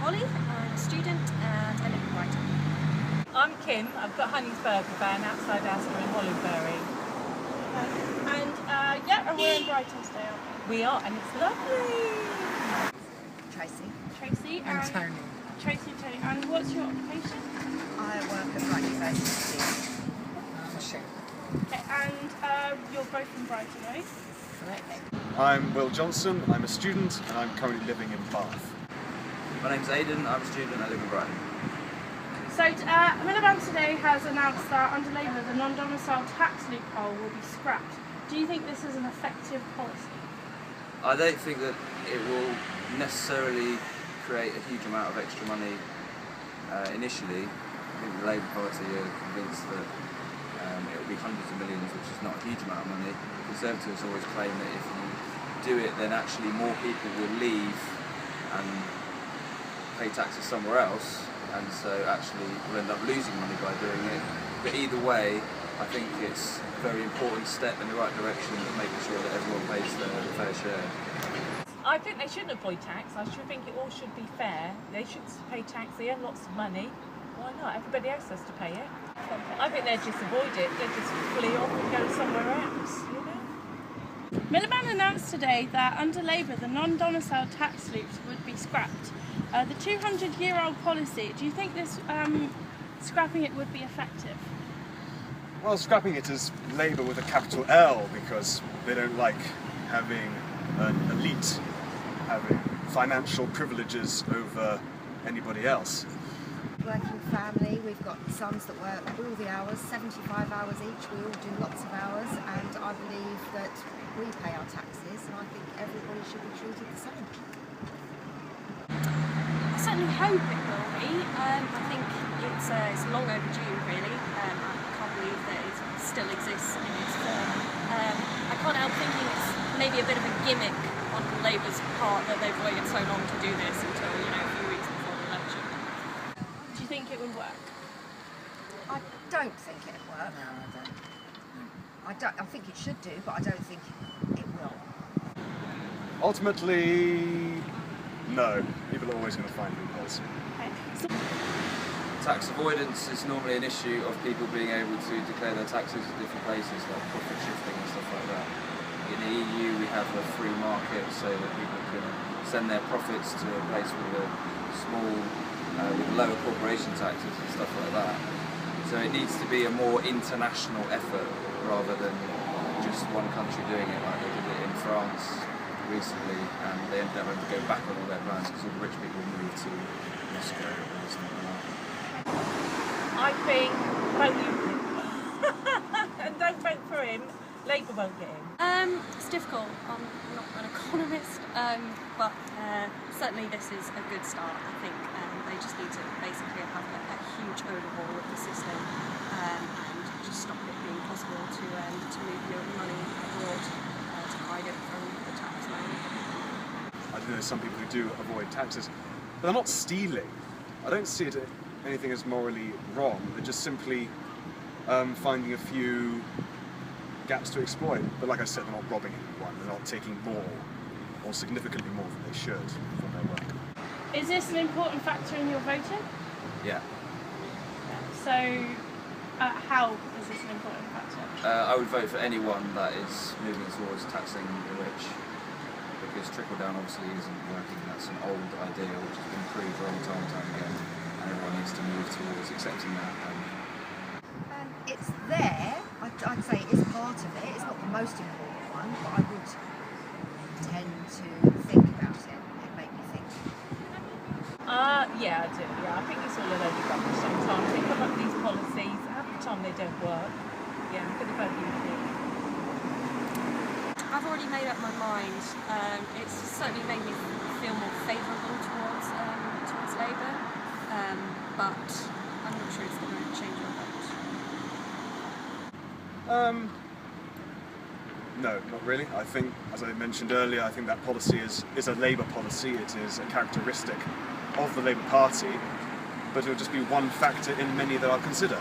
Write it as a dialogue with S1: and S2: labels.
S1: Holly, I'm a student and I live in Brighton.
S2: I'm Kim, I've got Honey's Burger Van outside Astor in Hollingbury.
S3: And we're in Brighton today, aren't
S2: We are, and it's lovely.
S4: Tracy.
S3: we? Tracy
S4: And Tony.
S3: Tracy and Tony. And what's your occupation?
S4: I work at Brighton University. Chef.
S3: Okay, and you're both from Brighton, right?
S4: Correct.
S5: I'm Will Johnson, I'm a student and I'm currently living in Bath.
S6: My name's Aidan, I'm a student, I live in Brighton.
S3: So, Miliband today has announced that under Labour the non-domicile tax loophole will be scrapped. Do you think this is an effective policy?
S6: I don't think that it will necessarily create a huge amount of extra money initially. I think the Labour Party are convinced that it will be hundreds of millions, which is not a huge amount of money. Conservatives always claim that if you do it, then actually more people will leave and pay taxes somewhere else, and so actually we'll end up losing money by doing it. But either way, I think it's a very important step in the right direction of making sure that everyone pays their fair share.
S2: I think they shouldn't avoid tax. I should think it all should be fair. They should pay tax, they earn lots of money. Why not? Everybody else has to pay it. I think they just avoid it. They just flee off and go somewhere else, you know?
S3: Miliband announced today that under Labour the non-domicile tax loops would be scrapped. The 200-year-old policy, do you think this scrapping it would be effective?
S5: Well, scrapping it is Labour with a capital L because they don't like having an elite having financial privileges over anybody else.
S4: Working family, we've got sons that work all the hours, 75 hours each, we all do lots of hours, and I believe that we pay our taxes and I think everybody should be treated the same.
S1: I certainly hope it will be. I think it's long overdue, really. I can't believe that it still exists in its form. I can't help thinking it's maybe a bit of a gimmick on Labour's part that they've waited so long to do this until, a few weeks before the election.
S3: Do you think it would work?
S4: I don't think it'll work. No, I don't. I think it should do, but I don't think it will.
S5: Ultimately, no. People are always going to find loopholes.
S3: Okay. So,
S6: Tax avoidance is normally an issue of people being able to declare their taxes in different places, like profit shifting and stuff like that. In the EU we have a free market so that people can send their profits to a place with with lower corporation taxes and stuff like that. So it needs to be a more international effort rather than just one country doing it, like they did it in France recently, and they ended up having to go back on all their plans because all the rich people moved to Moscow or something like that.
S2: I think vote UKIP. And don't vote for him. Labour won't get him.
S1: It's difficult. I'm not an economist, but certainly this is a good start. I think they just need to basically have a huge overhaul of the system and just stop it being possible to move your money abroad to hide it from the taxman.
S5: I do know some people who do avoid taxes, but they're not stealing. I don't see it anything as morally wrong. They're just simply finding a few gaps to exploit. But like I said, they're not robbing anyone. They're not taking more, or significantly more than they should from their work.
S3: is this an important factor in your voting?
S6: Yeah.
S3: So, how is this an important factor?
S6: I would vote for anyone that is moving towards taxing the rich, because trickle down obviously isn't working. That's an old idea which has been proved wrong time and time again, and everyone needs to move towards accepting that.
S4: It's there. I'd say it's part of it. It's not the most important one, but I would tend to think about it. It make me think.
S2: Yeah, I do. Yeah, I think it's all a load of rubbish sometimes. They come up with these policies, half the time they don't work. Yeah, I'm going to vote UKIP.
S1: I've already made up my mind. It's certainly made me feel more favourable towards Labour, but I'm not sure it's going to change my vote.
S5: No, not really. I think, as I mentioned earlier, I think that policy is a Labour policy. It is a characteristic of the Labour Party, but it will just be one factor in many that I'll consider.